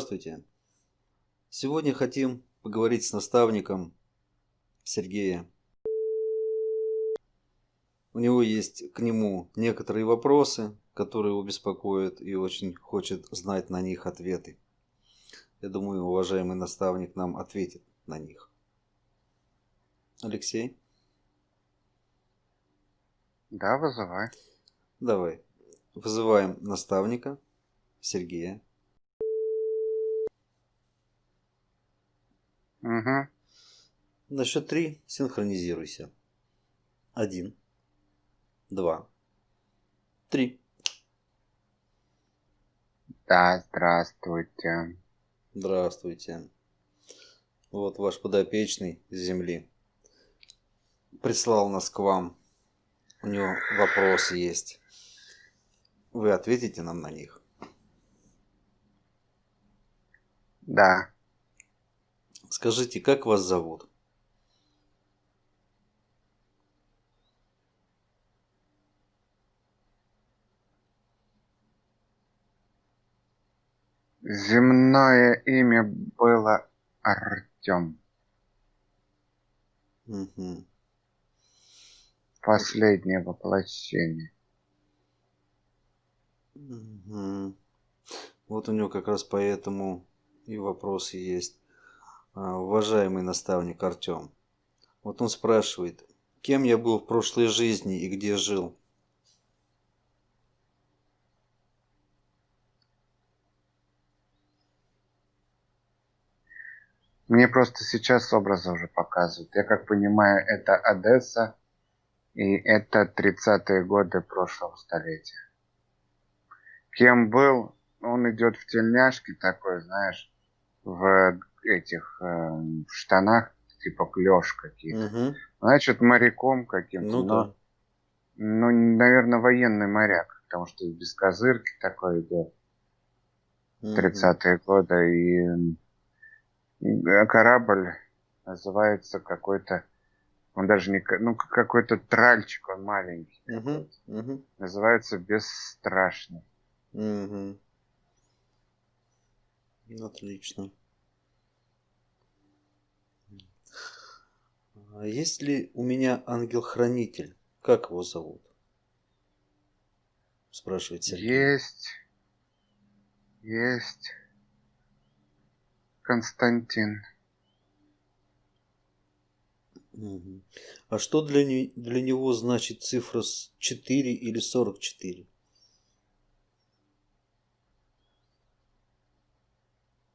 Здравствуйте. Сегодня хотим поговорить с наставником Сергея. У него есть к нему некоторые вопросы, которые его беспокоят, и очень хочет знать на них ответы. Я думаю, уважаемый наставник нам ответит на них. Алексей? Да, вызывай. Давай. Вызываем наставника Сергея. Угу. На счет 3 синхронизируйся. 1, 2, 3. Да, здравствуйте. Здравствуйте. Вот ваш подопечный с земли прислал нас к вам. У него вопросы есть. Вы ответите нам на них? Да. Скажите, как вас зовут? Земное имя было Артем. Угу. Последнее воплощение. Угу. Вот у него как раз поэтому и вопросы есть. Уважаемый наставник Артем. Вот он спрашивает, кем я был в прошлой жизни и где жил? Мне просто сейчас образы уже показывают. Я как понимаю, это Одесса, и это 30-е годы прошлого столетия. Кем был? Он идет в тельняшке такой, знаешь, в этих в штанах, типа клеш каких. Угу. Значит, моряком каким-то, Ну да. ну, наверное, военный моряк, потому что без козырки такой идет. Угу. 30-е годы, и корабль называется какой-то, он даже не, ну, какой-то тральчик, он маленький Угу. какой-то. Угу. Называется Бесстрашный. Угу. Отлично. А есть ли у меня ангел-хранитель? Как его зовут? Спрашивает Сергей. Есть Константин. Мгм. А что для него значит цифра 4 или 44?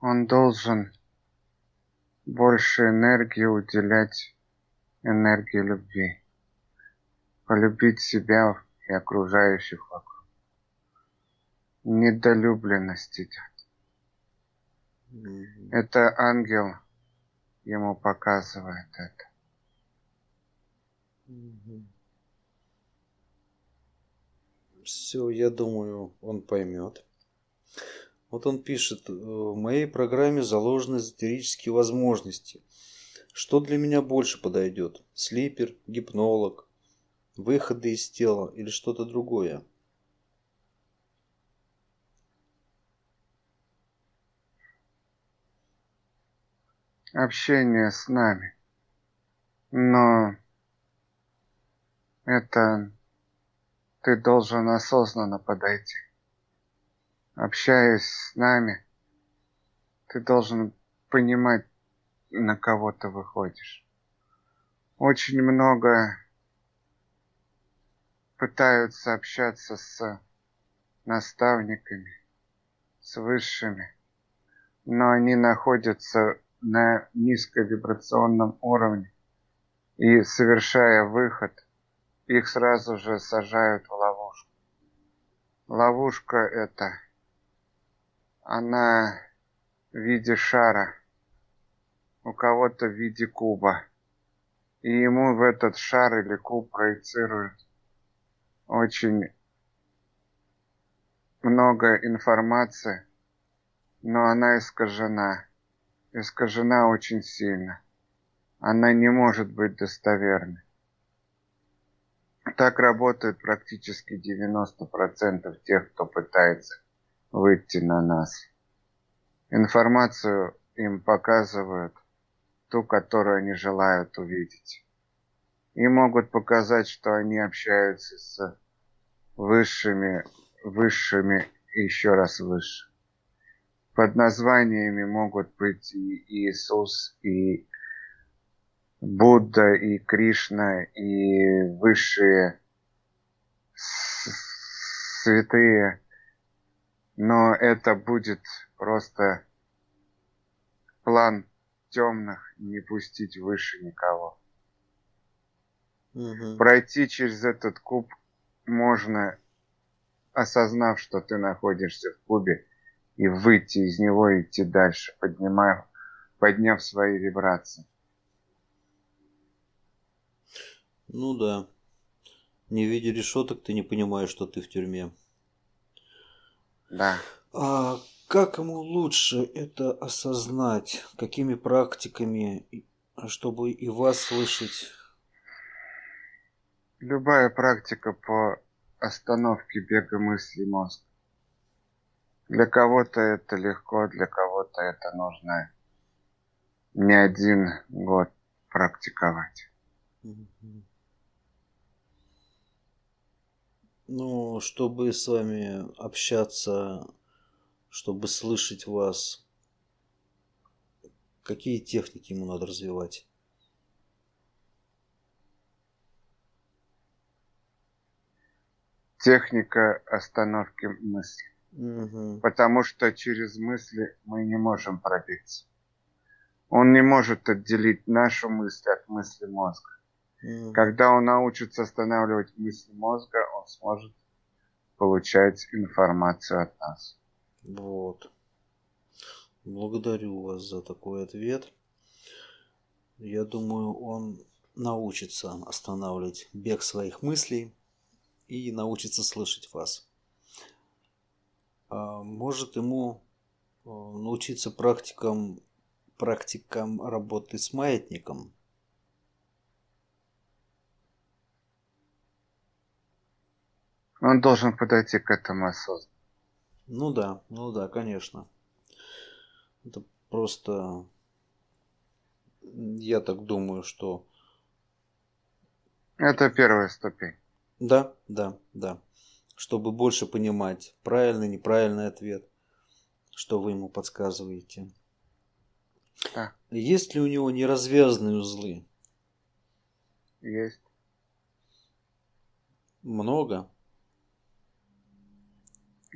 Он должен больше энергии уделять энергии любви. Полюбить себя и окружающих вокруг. Недолюбленность идет. Мгм. Это ангел ему показывает это. Все, я думаю, он поймет. Вот он пишет, в моей программе заложены эзотерические возможности. Что для меня больше подойдет? Слипер, гипнолог, выходы из тела или что-то другое? Общение с нами. Но это ты должен осознанно подойти. Общаясь с нами, ты должен понимать, на кого ты выходишь. Очень много пытаются общаться с наставниками, с высшими, но они находятся на низковибрационном уровне, и совершая выход, их сразу же сажают в ловушку. Ловушка эта, она в виде шара, у кого-то в виде куба. И ему в этот шар или куб проецируют очень много информации, но она искажена. Искажена очень сильно. Она не может быть достоверной. Так работает практически 90% тех, кто пытается выйти на нас. Информацию им показывают ту, которую они желают увидеть. И могут показать, что они общаются с высшими и еще раз выше. Под названиями могут быть и Иисус, и Будда, и Кришна, и высшие святые. Но это будет просто план темных не пустить выше никого. Угу. Пройти через этот куб можно, осознав, что ты находишься в кубе, и выйти из него и идти дальше, подняв свои вибрации. Ну да. Не видя решеток, ты не понимаешь, что ты в тюрьме. Да. А как ему лучше это осознать? Какими практиками, чтобы и вас слышать? Любая практика по остановке бега мыслей мозга. Для кого-то это легко, для кого-то это нужно не 1 год практиковать. Мгм. Ну, чтобы с вами общаться, чтобы слышать вас, какие техники ему надо развивать? Техника остановки мысли. Угу. Потому что через мысли мы не можем пробиться. Он не может отделить нашу мысль от мысли мозга. Угу. Когда он научится останавливать мысли мозга, он сможет получать информацию от нас. Вот. Благодарю вас за такой ответ. Я думаю, он научится останавливать бег своих мыслей и научится слышать вас. Может ему научиться практикам работы с маятником. Он должен подойти к этому осознанно. Ну да, конечно. Это просто, я так думаю, что Это первая ступень. да, да, да. Чтобы больше понимать правильный, неправильный ответ, что вы ему подсказываете. Да, Есть ли у него неразвязанные узлы? есть. Много?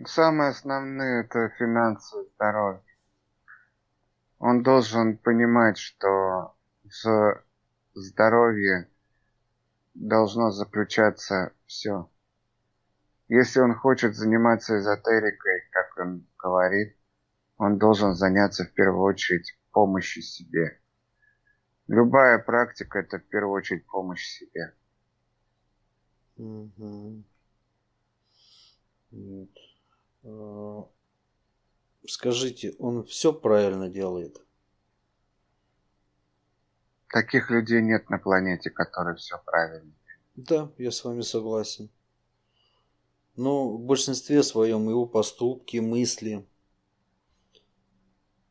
Самые основные это финансы и здоровье. Он должен понимать, что в здоровье должно заключаться все. Если он хочет заниматься эзотерикой, как он говорит, он должен заняться в первую очередь помощью себе. Любая практика – это в первую очередь помощь себе. Мгм. Вот. Скажите, он все правильно делает? Таких людей нет на планете, которые все правильно. Да, я с вами согласен. Но в большинстве своем его поступки, мысли.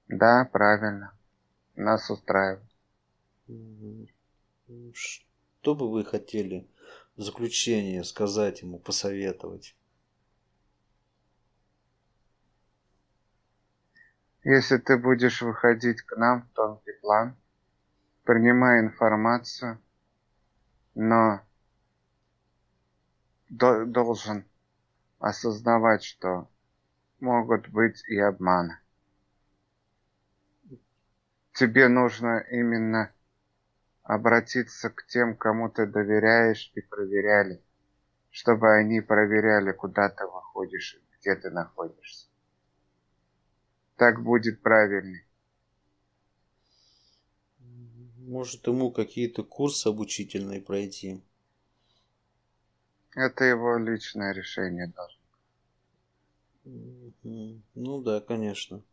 Да, правильно. Нас устраивает. Мгм. Что бы вы хотели в заключение сказать ему, посоветовать? Если ты будешь выходить к нам в тонкий план, принимай информацию, но должен осознавать, что могут быть и обманы. Тебе нужно именно обратиться к тем, кому ты доверяешь, и проверяли, чтобы они проверяли, куда ты выходишь и где ты находишься. Так будет правильней. Может, ему какие-то курсы обучительные пройти? Это его личное решение должно. Мгм. Ну да, конечно.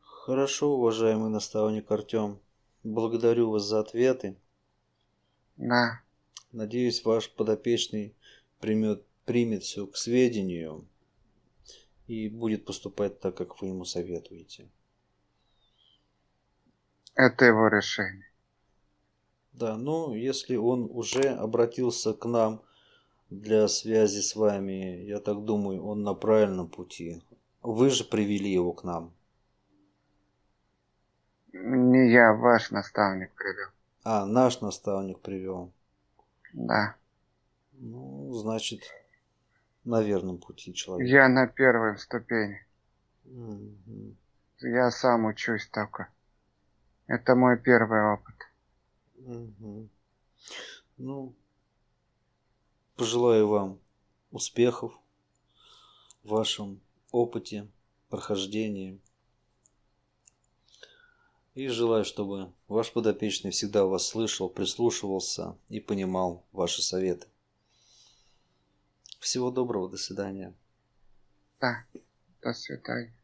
Хорошо, уважаемый наставник Артем. Благодарю вас за ответы. Да, Надеюсь, ваш подопечный примет все к сведению. и будет поступать так, как вы ему советуете. Это его решение. Да, но если он уже обратился к нам для связи с вами, я так думаю, он на правильном пути. Вы же привели его к нам. Не я, ваш наставник привел. А, наш наставник привел. Да. Ну, значит, на верном пути человек. Я на первой ступени. Мгм. Я сам учусь только. Это мой первый опыт. Мгм. Ну, пожелаю вам успехов в вашем опыте, прохождении. И желаю, чтобы ваш подопечный всегда вас слышал, прислушивался и понимал ваши советы. Всего доброго, до свидания. Да. До свидания.